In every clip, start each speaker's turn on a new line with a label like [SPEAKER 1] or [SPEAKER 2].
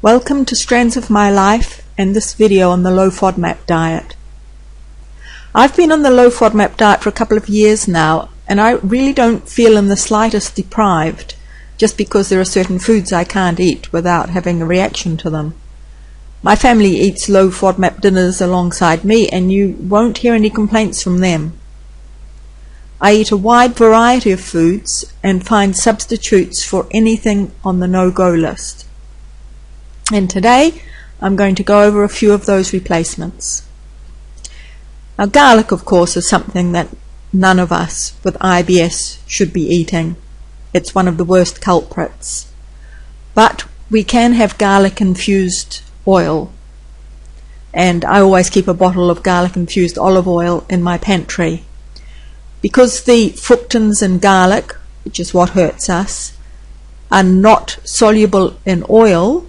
[SPEAKER 1] Welcome to Strands of My Life and this video on the low Fodmap diet. I've been on the low Fodmap diet for a couple of years now, and I really don't feel in the slightest deprived just because there are certain foods I can't eat without having a reaction to them. My family eats low Fodmap dinners alongside me, and you won't hear any complaints from them. I eat a wide variety of foods and find substitutes for anything on the no-go list. And today I'm going to go over a few of those replacements. Now, garlic, of course, is something that none of us with IBS should be eating. It's one of the worst culprits. But we can have garlic-infused oil, and I always keep a bottle of garlic-infused olive oil in my pantry. Because the fructans in garlic, which is what hurts us, are not soluble in oil,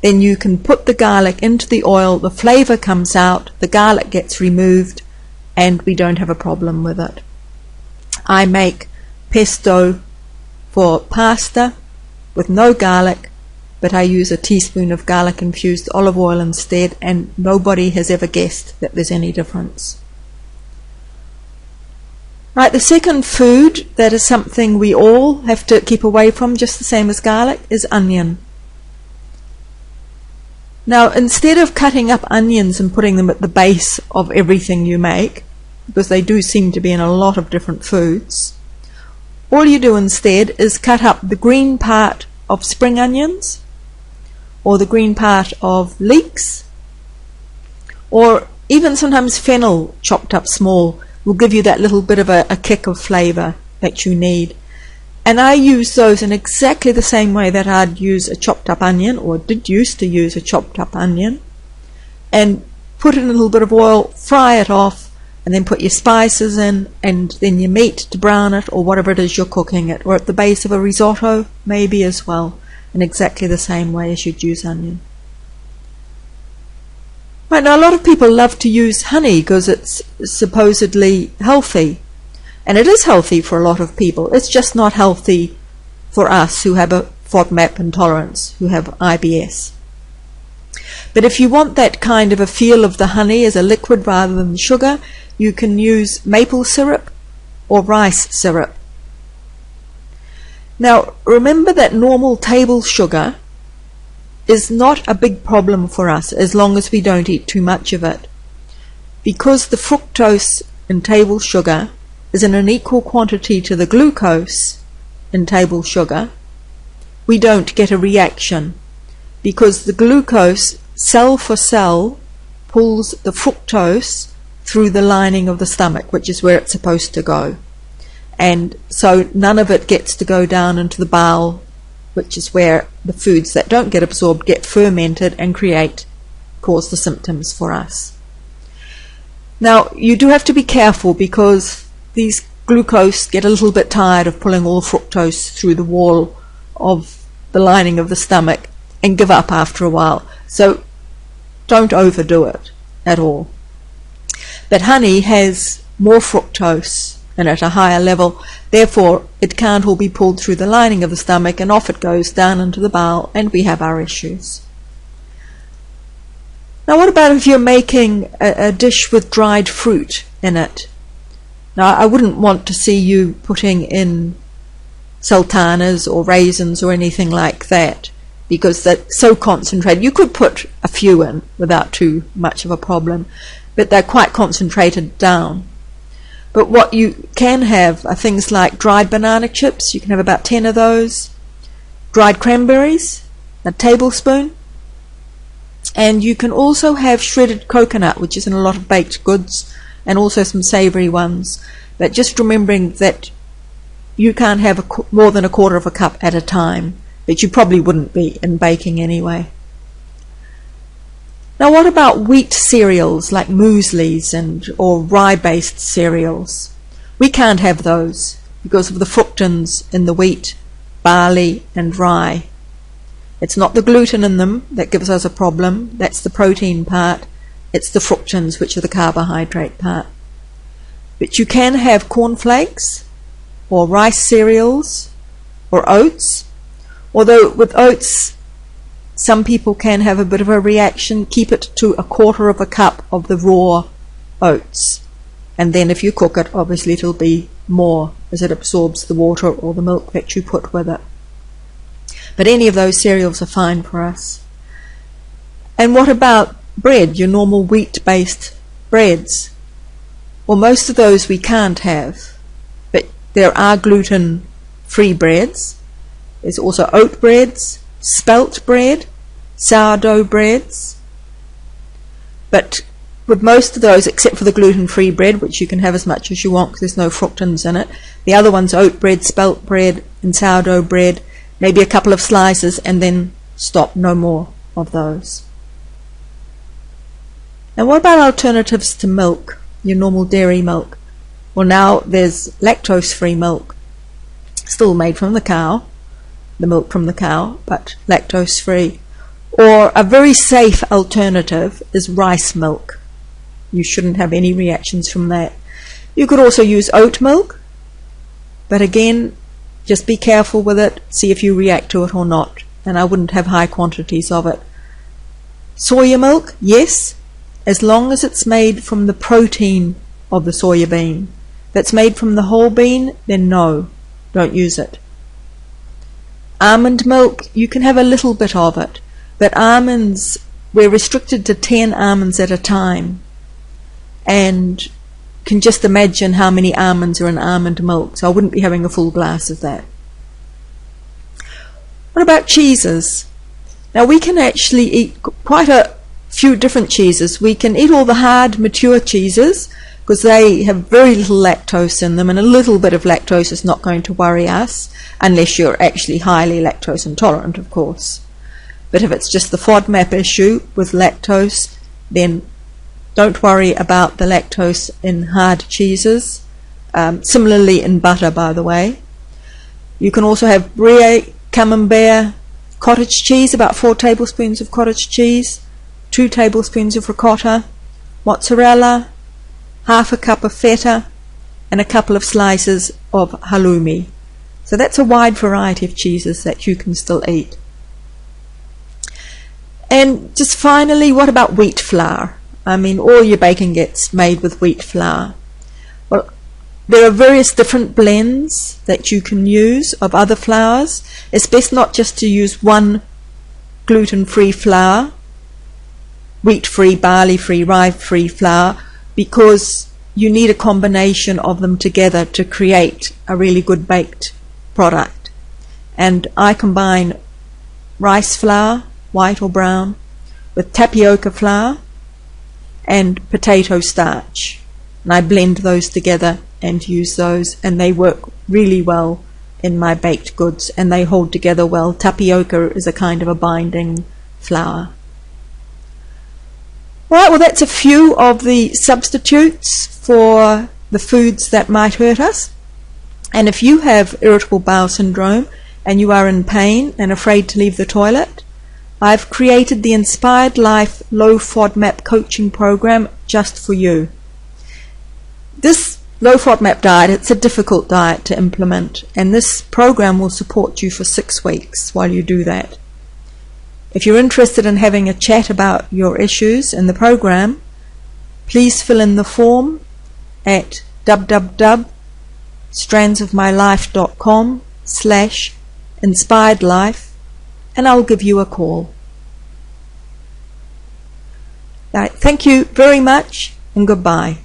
[SPEAKER 1] then you can put the garlic into the oil, the flavor comes out, the garlic gets removed, and we don't have a problem with it. I make pesto for pasta with no garlic, but I use a teaspoon of garlic-infused olive oil instead, and nobody has ever guessed that there's any difference. Right, the second food that is something we all have to keep away from, just the same as garlic, is onion. Now, instead of cutting up onions and putting them at the base of everything you make, because they do seem to be in a lot of different foods, all you do instead is cut up the green part of spring onions, or the green part of leeks, or even sometimes fennel chopped up small will give you that little bit of a kick of flavor that you need. And I use those in exactly the same way that I'd use a chopped up onion, or did used to use a chopped up onion, and put in a little bit of oil, fry it off, and then put your spices in, and then your meat to brown it, or whatever it is you're cooking it, or at the base of a risotto maybe as well, in exactly the same way as you'd use onion. Right, now a lot of people love to use honey because it's supposedly healthy. And it is healthy for a lot of people. It's just not healthy for us who have a Fodmap intolerance, who have IBS. But if you want that kind of a feel of the honey as a liquid rather than sugar, you can use maple syrup or rice syrup. Now, remember that normal table sugar is not a big problem for us as long as we don't eat too much of it. Because the fructose in table sugar is in an equal quantity to the glucose in table sugar, we don't get a reaction, because the glucose, cell for cell, pulls the fructose through the lining of the stomach, which is where it's supposed to go. And so none of it gets to go down into the bowel, which is where the foods that don't get absorbed get fermented and cause the symptoms for us. Now, you do have to be careful, because these glucose get a little bit tired of pulling all the fructose through the wall of the lining of the stomach and give up after a while. So don't overdo it at all. But honey has more fructose and at a higher level, therefore it can't all be pulled through the lining of the stomach, and off it goes down into the bowel, and we have our issues. Now, what about if you're making a dish with dried fruit in it? Now, I wouldn't want to see you putting in sultanas or raisins or anything like that, because they're so concentrated. You could put a few in without too much of a problem, but they're quite concentrated down. But what you can have are things like dried banana chips. You can have about 10 of those. Dried cranberries, a tablespoon. And you can also have shredded coconut, which is in a lot of baked goods, and also some savory ones. But just remembering that you can't have more than a quarter of a cup at a time, but you probably wouldn't be in baking anyway. Now, what about wheat cereals like mueslis or rye-based cereals? We can't have those because of the fructans in the wheat, barley and rye. It's not the gluten in them that gives us a problem. That's the protein part. It's the fructans, which are the carbohydrate part. But you can have cornflakes or rice cereals or oats, although with oats some people can have a bit of a reaction. Keep it to 1/4 of a cup of the raw oats, and then if you cook it, obviously it'll be more as it absorbs the water or the milk that you put with it. But any of those cereals are fine for us. And what about bread, your normal wheat-based breads? Well, most of those we can't have, but there are gluten-free breads. There's also oat breads, SPELT bread, sourdough breads. But with most of those, except for the gluten-free bread, which you can have as much as you want because there's no fructans in it, the other ones, oat bread, SPELT bread, and sourdough bread, maybe a couple of slices, and then stop, no more of those. And what about alternatives to milk, your normal dairy milk? Well, now there's lactose-free milk, still made from the cow, the milk from the cow, but lactose-free. Or a very safe alternative is rice milk. You shouldn't have any reactions from that. You could also use oat milk, but again, just be careful with it, see if you react to it or not, and I wouldn't have high quantities of it. Soya milk, yes, as long as it's made from the protein of the soya bean. If it's made from the whole bean, then no, don't use it. Almond milk, you can have a little bit of it, but almonds, we're restricted to 10 almonds at a time, and can just imagine how many almonds are in almond milk, so I wouldn't be having a full glass of that. What about cheeses? Now we can actually eat quite a few different cheeses. We can eat all the hard, mature cheeses because they have very little lactose in them, and a little bit of lactose is not going to worry us unless you're actually highly lactose intolerant, of course. But if it's just the Fodmap issue with lactose, then don't worry about the lactose in hard cheeses. Similarly in butter, by the way. You can also have Brie, Camembert, cottage cheese, about 4 tablespoons of cottage cheese, 2 tablespoons of ricotta, mozzarella, half a cup of feta, and a couple of slices of halloumi. So that's a wide variety of cheeses that you can still eat. And just finally, what about wheat flour? I mean, all your baking gets made with wheat flour. Well, there are various different blends that you can use of other flours. It's best not just to use one gluten-free flour, wheat-free, barley-free, rye-free flour, because you need a combination of them together to create a really good baked product. And I combine rice flour, white or brown, with tapioca flour and potato starch, and I blend those together and use those, and they work really well in my baked goods, and they hold together well. Tapioca is a kind of a binding flour. Alright, well that's a few of the substitutes for the foods that might hurt us. And if you have irritable bowel syndrome and you are in pain and afraid to leave the toilet, I've created the Inspired Life Low Fodmap coaching program just for you. This low Fodmap diet, it's a difficult diet to implement, and this program will support you for 6 weeks while you do that. If you're interested in having a chat about your issues in the program, please fill in the form at www.strandsofmylife.com/inspiredlife, and I'll give you a call. Right, thank you very much, and goodbye.